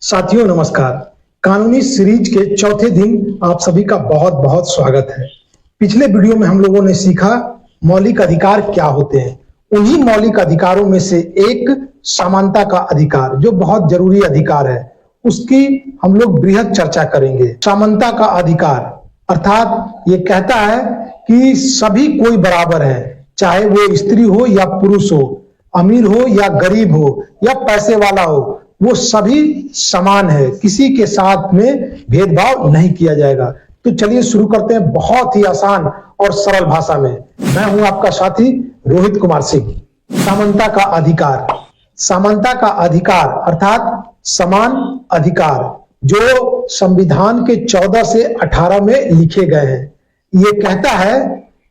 साथियों नमस्कार। कानूनी सीरीज के चौथे दिन आप सभी का बहुत बहुत स्वागत है। पिछले वीडियो में हम लोगों ने सीखा मौलिक अधिकार क्या होते हैं। उन्हीं मौलिक अधिकारों में से एक समानता का अधिकार, जो बहुत जरूरी अधिकार है, उसकी हम लोग बृहद चर्चा करेंगे। समानता का अधिकार अर्थात ये कहता है कि सभी कोई बराबर है, चाहे वो स्त्री हो या पुरुष हो, अमीर हो या गरीब हो या पैसे वाला हो, वो सभी समान है, किसी के साथ में भेदभाव नहीं किया जाएगा। तो चलिए शुरू करते हैं बहुत ही आसान और सरल भाषा में। मैं हूं आपका साथी रोहित कुमार सिंह। समानता का अधिकार, समानता का अधिकार अर्थात समान अधिकार जो संविधान के 14 से 18 में लिखे गए हैं। ये कहता है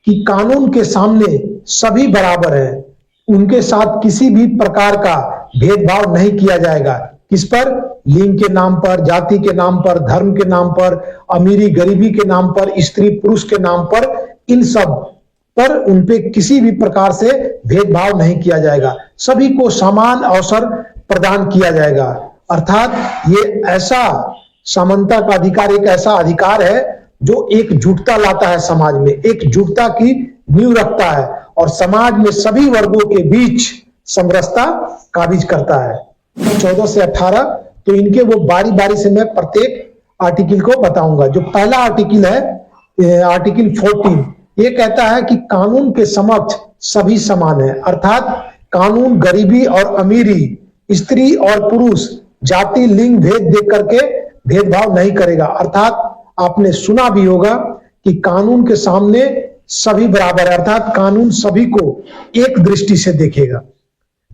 कि कानून के सामने सभी बराबर है, उनके साथ किसी भी प्रकार का भेदभाव नहीं किया जाएगा। किस पर? लिंग के नाम पर, जाति के नाम पर, धर्म के नाम पर, अमीरी गरीबी के नाम पर, स्त्री पुरुष के नाम पर, इन सब पर उन पे किसी भी प्रकार से भेदभाव नहीं किया जाएगा। सभी को समान अवसर प्रदान किया जाएगा। अर्थात ये ऐसा समानता का अधिकार एक ऐसा अधिकार है जो एकजुटता लाता है, समाज में एकजुटता की नींव रखता है और समाज में सभी वर्गों के बीच समरसता काबिज करता है। 14 से 18 तो इनके वो बारी बारी से मैं प्रत्येक आर्टिकल को बताऊंगा। जो पहला आर्टिकल है आर्टिकल 14, ये कहता है कि कानून के समक्ष सभी समान है। अर्थात कानून गरीबी और अमीरी, स्त्री और पुरुष, जाति लिंग भेद देख करके भेदभाव नहीं करेगा। अर्थात आपने सुना भी होगा कि कानून के सामने सभी बराबर है, अर्थात कानून सभी को एक दृष्टि से देखेगा।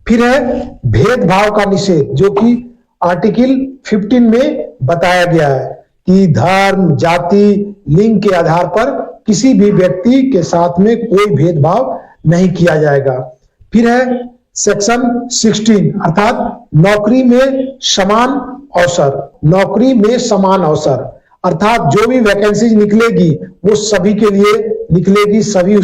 फिर है भेदभाव का निषेध, जो कि आर्टिकल 15 में बताया गया है कि धर्म, जाति, लिंग के आधार पर किसी भी व्यक्ति के साथ में कोई भेदभाव नहीं किया जाएगा। फिर है सेक्शन 16 अर्थात नौकरी में समान अवसर, नौकरी में समान अवसर अर्थात जो भी वैकेंसी निकलेगी वो सभी के लिए निकलेगी, सभी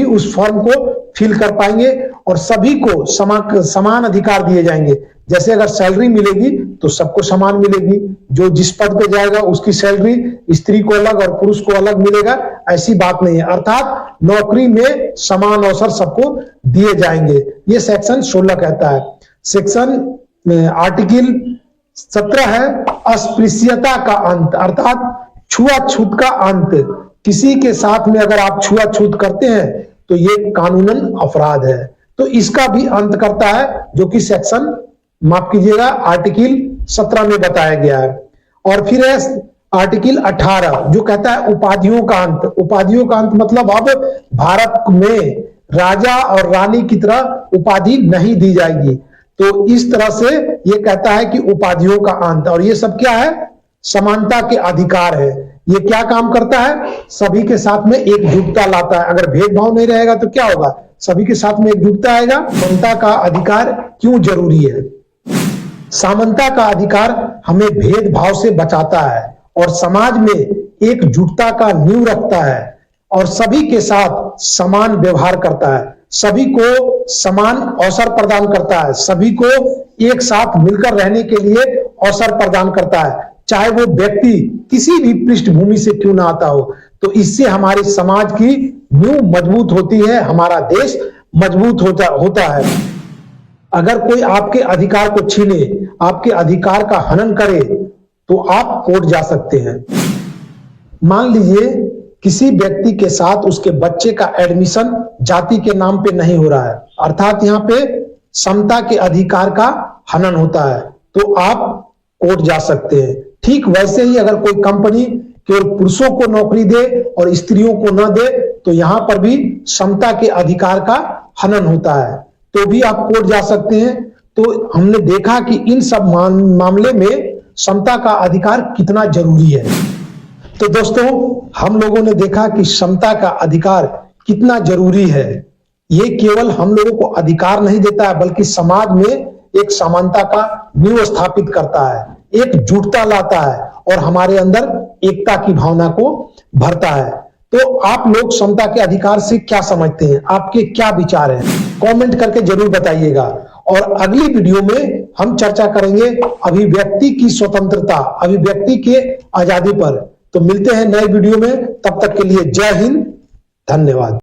उस फॉर्म को फिल कर पाएंगे और सभी को समान अधिकार दिए जाएंगे। जैसे अगर सैलरी मिलेगी तो सबको समान मिलेगी, जो जिस पद पे जाएगा उसकी सैलरी स्त्री को अलग और पुरुष को अलग मिलेगा, ऐसी बात नहीं है। अर्थात नौकरी में समान अवसर सबको दिए जाएंगे, ये सेक्शन 16 कहता है। सेक्शन आर्टिकल 17 है अस्पृश्यता का अंत, अर्थात छुआछूत का अंत। किसी के साथ में अगर आप छुआछूत करते हैं तो ये कानूनन अपराध है, तो इसका भी अंत करता है, जो कि सेक्शन माफ कीजिएगा आर्टिकल 17 में बताया गया है। और फिर है आर्टिकल 18 जो कहता है उपाधियों का अंत। उपाधियों का अंत मतलब अब भारत में राजा और रानी की तरह उपाधि नहीं दी जाएगी। तो इस तरह से ये कहता है कि उपाधियों का अंत, और ये सब क्या है? समानता के अधिकार है। ये क्या काम करता है? सभी के साथ में एकजुटता लाता है। अगर भेदभाव नहीं रहेगा तो क्या होगा? सभी के साथ में एकजुटता आएगा। समानता का अधिकार क्यों जरूरी है? समानता का अधिकार हमें भेदभाव से बचाता है और समाज में एकजुटता का नींव रखता है और सभी के साथ समान व्यवहार करता है, सभी को समान अवसर प्रदान करता है, सभी को एक साथ मिलकर रहने के लिए अवसर प्रदान करता है, चाहे वो व्यक्ति किसी भी पृष्ठभूमि से क्यों ना आता हो। तो इससे हमारे समाज की नींव मजबूत होती है, हमारा देश मजबूत होता है। अगर कोई आपके अधिकार को छीने, आपके अधिकार का हनन करे तो आप कोर्ट जा सकते हैं। मान लीजिए किसी व्यक्ति के साथ उसके बच्चे का एडमिशन जाति के नाम पे नहीं हो रहा है, अर्थात यहाँ पे समता के अधिकार का हनन होता है, तो आप कोर्ट जा सकते हैं। ठीक वैसे ही अगर कोई कंपनी केवल पुरुषों को नौकरी दे और स्त्रियों को न दे तो यहां पर भी समता के अधिकार का हनन होता है, तो भी आप कोर्ट जा सकते हैं। तो हमने देखा कि इन सब मामले में समता का अधिकार कितना जरूरी है। तो दोस्तों हम लोगों ने देखा कि समता का अधिकार कितना जरूरी है। ये केवल हम लोगों को अधिकार नहीं देता है बल्कि समाज में एक समानता का नींव स्थापित करता है, एकजुटता लाता है और हमारे अंदर एकता की भावना को भरता है। तो आप लोग समता के अधिकार से क्या समझते हैं? आपके क्या विचार हैं? कमेंट करके जरूर बताइएगा। और अगली वीडियो में हम चर्चा करेंगे अभिव्यक्ति की स्वतंत्रता, अभिव्यक्ति के आजादी पर। तो मिलते हैं नए वीडियो में, तब तक के लिए जय हिंद, धन्यवाद।